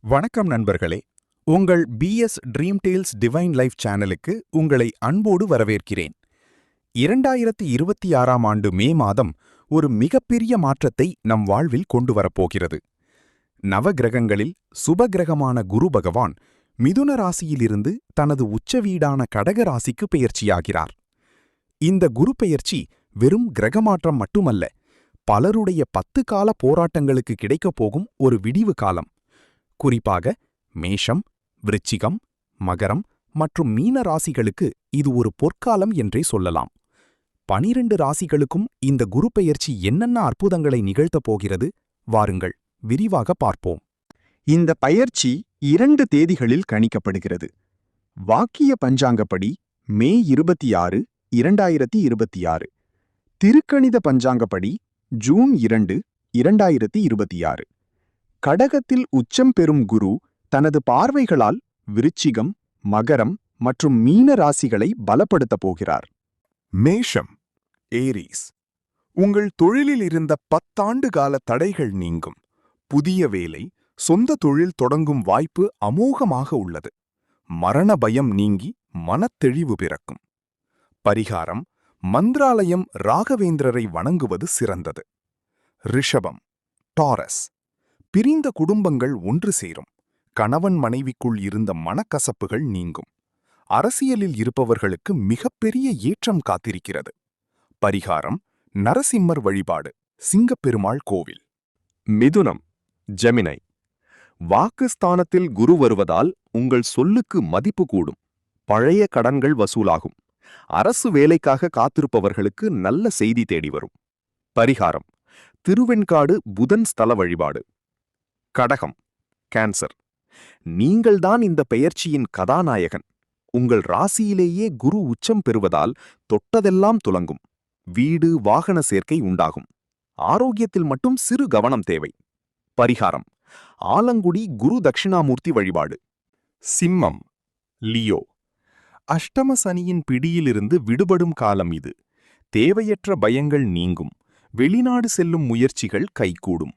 வணக்கம் நண்பர்களே, உங்கள் PS dream tales divine life சேனலுக்கு உங்களை அன்போடு வரவேற்கிறேன். 2026ஆம் ஆண்டு மே மாதம் ஒரு மிகப்பெரிய மாற்றத்தை நம் வாழ்வில் கொண்டு வரப்போகிறது. நவகிரகங்களில் சுபகிரகமான குரு பகவான் மிதுன ராசியிலிருந்து தனது உச்ச வீடான கடக ராசிக்கு பெயர்ச்சியாகிறார். இந்த குரு பெயர்ச்சி வெறும் கிரகமாற்றம் மட்டுமல்ல, பலருடைய 10 கால போராட்டங்களுக்கு கிடைக்கப் போகும் ஒரு விடிவு காலம். குறிப்பாக மேஷம், விருச்சிகம், மகரம் மற்றும் மீன ராசிகளுக்கு இது ஒரு பொற்காலம் என்றே சொல்லலாம். 12 ராசிகளுக்கும் இந்த குரு பெயர்ச்சி என்னென்ன அற்புதங்களை நிகழ்த்தப் போகிறது, வாருங்கள் விரிவாக பார்ப்போம். இந்த பயிற்சி 2 தேதிகளில் கணிக்கப்படுகிறது. வாக்கிய பஞ்சாங்கப்படி மே 26, 2026. திருக்கணித பஞ்சாங்கப்படி ஜூன் 2, 2026. கடகத்தில் உச்சம் பெறும் குரு தனது பார்வைகளால் விருச்சிகம், மகரம் மற்றும் மீன ராசிகளை பலப்படுத்தப் போகிறார். மேஷம், ஏரீஸ். உங்கள் தொழிலில் இருந்த 10 ஆண்டு கால தடைகள் நீங்கும். புதிய வேலை, சொந்த தொழில் தொடங்கும் வாய்ப்பு அமோகமாக உள்ளது. மரண பயம் நீங்கி மனத்தெளிவு பிறக்கும். பரிகாரம்: மந்திராலயம் ராகவேந்திரரை வணங்குவது சிறந்தது. ரிஷபம், டாரஸ். பிரிந்த குடும்பங்கள் ஒன்று சேரும். கணவன் மனைவிக்குள் இருந்த மனக்கசப்புகள் நீங்கும். அரசியலில் இருப்பவர்களுக்கு மிகப்பெரிய ஏற்றம் காத்திருக்கிறது. பரிகாரம்: நரசிம்மர் வழிபாடு, சிங்கப்பெருமாள் கோவில். மிதுனம், ஜெமினை. வாக்குஸ்தானத்தில் குரு வருவதால் உங்கள் சொல்லுக்கு மதிப்பு கூடும். பழைய கடன்கள் வசூலாகும். அரசு வேலைக்காக காத்திருப்பவர்களுக்கு நல்ல செய்தி தேடி வரும். பரிகாரம்: திருவெண்காடு புதன் ஸ்தல வழிபாடு. கடகம், கேன்சர். நீங்கள்தான் இந்த பெயர்ச்சியின் கதாநாயகன். உங்கள் ராசியிலேயே குரு உச்சம் பெறுவதால் தொட்டதெல்லாம் துலங்கும். வீடு, வாகன சேர்க்கை உண்டாகும். ஆரோக்கியத்தில் மட்டும் சிறு கவனம் தேவை. பரிகாரம்: ஆலங்குடி குரு தட்சிணாமூர்த்தி வழிபாடு. சிம்மம், லியோ. அஷ்டம சனியின் பிடியிலிருந்து விடுபடும் காலம் இது. தேவையற்ற பயங்கள் நீங்கும். வெளிநாடு செல்லும் முயற்சிகள் கைகூடும்.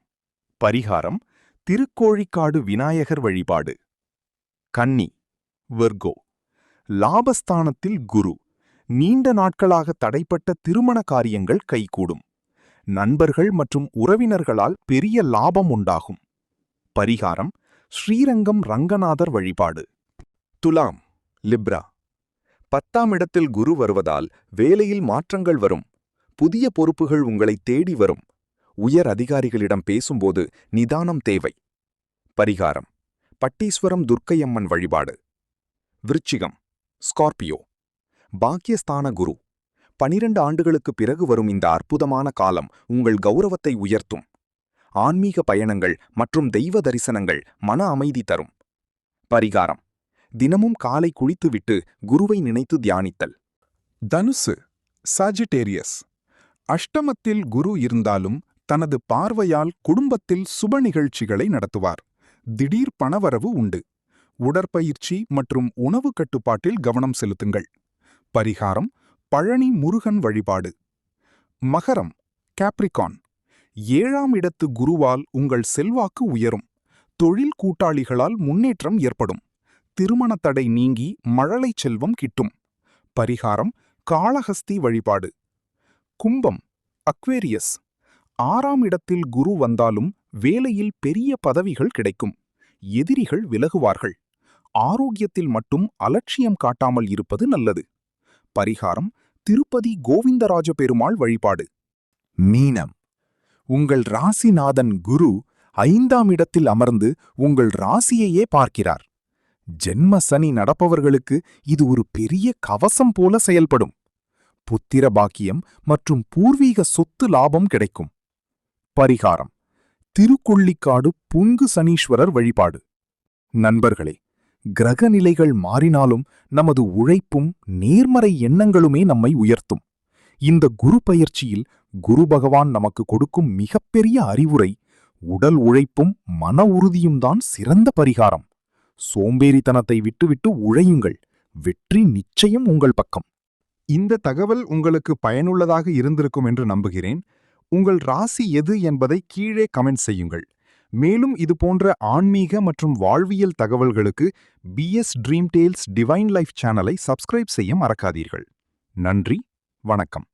பரிகாரம்: திருக்கோழிக்காடு விநாயகர் வழிபாடு. கன்னி, விர்கோ. லாபஸ்தானத்தில் குரு. நீண்ட நாட்களாக தடைப்பட்ட திருமண காரியங்கள் கைகூடும். நண்பர்கள் மற்றும் உறவினர்களால் பெரிய லாபம் உண்டாகும். பரிகாரம்: ஸ்ரீரங்கம் ரங்கநாதர் வழிபாடு. துலாம், லிப்ரா. 10ஆம் இடத்தில் குரு வருவதால் வேலையில் மாற்றங்கள் வரும். புதிய பொறுப்புகள் உங்களை தேடி வரும். உயர் அதிகாரிகளிடம் பேசும்போது நிதானம் தேவை. பரிகாரம்: பட்டீஸ்வரம் துர்க்கையம்மன் வழிபாடு. விருச்சிகம், ஸ்கார்பியோ. பாக்கியஸ்தான குரு. 12 ஆண்டுகளுக்கு பிறகு வரும் இந்த அற்புதமான காலம் உங்கள் கௌரவத்தை உயர்த்தும். ஆன்மீக பயணங்கள் மற்றும் தெய்வ தரிசனங்கள் மன அமைதி தரும். பரிகாரம்: தினமும் காலை குளித்துவிட்டு குருவை நினைத்து தியானித்தல். தனுசு, சாஜிட்டேரியஸ். அஷ்டமத்தில் குரு இருந்தாலும் தனது பார்வையால் குடும்பத்தில் சுப நிகழ்ச்சிகளை நடத்துவார். திடீர் பணவரவு உண்டு. உடற்பயிற்சி மற்றும் உணவு கட்டுப்பாட்டில் கவனம் செலுத்துங்கள். பரிகாரம்: பழனி முருகன் வழிபாடு. மகரம், கேப்ரிகான். 7ஆம் இடத்து குருவால் உங்கள் செல்வாக்கு உயரும். தொழில் கூட்டாளிகளால் முன்னேற்றம் ஏற்படும். திருமண தடை நீங்கி மழலை செல்வம் கிட்டும். பரிகாரம்: காளஹஸ்தி வழிபாடு. கும்பம், அக்வேரியஸ். 6ஆம் இடத்தில் குரு வந்தாலும் வேலையில் பெரிய பதவிகள் கிடைக்கும். எதிரிகள் விலகுவார்கள். ஆரோக்கியத்தில் மட்டும் அலட்சியம் காட்டாமல் இருப்பது நல்லது. பரிகாரம்: திருப்பதி கோவிந்தராஜ பெருமாள் வழிபாடு. மீனம். உங்கள் ராசிநாதன் குரு 5ஆம் இடத்தில் அமர்ந்து உங்கள் ராசியையே பார்க்கிறார். ஜென்ம சனி நடப்பவர்களுக்கு இது ஒரு பெரிய கவசம் போல செயல்படும். புத்திர பாக்கியம் மற்றும் பூர்வீக சொத்து லாபம் கிடைக்கும். பரிகாரம்: திருக்கொள்ளிக்காடு புன்கு சனீஸ்வரர் வழிபாடு. நண்பர்களே, கிரக நிலைகள் மாறினாலும் நமது உழைப்பும் நேர்மறை எண்ணங்களுமே நம்மை உயர்த்தும். இந்த குரு பயிற்சியில் குரு பகவான் நமக்கு கொடுக்கும் மிகப்பெரிய அறிவுரை உடல் உழைப்பும் மன உறுதியும் தான் சிறந்த பரிகாரம். சோம்பேறித்தனத்தை விட்டுவிட்டு உழையுங்கள். வெற்றி நிச்சயம் உங்கள் பக்கம். இந்த தகவல் உங்களுக்கு பயனுள்ளதாக இருந்திருக்கும் என்று நம்புகிறேன். உங்கள் ராசி எது என்பதை கீழே கமெண்ட் செய்யுங்கள். மேலும் இது போன்ற ஆன்மீக மற்றும் வாழ்வியல் தகவல்களுக்கு PS dream tales divine life சேனலை சப்ஸ்கிரைப் செய்ய மறக்காதீர்கள். நன்றி, வணக்கம்.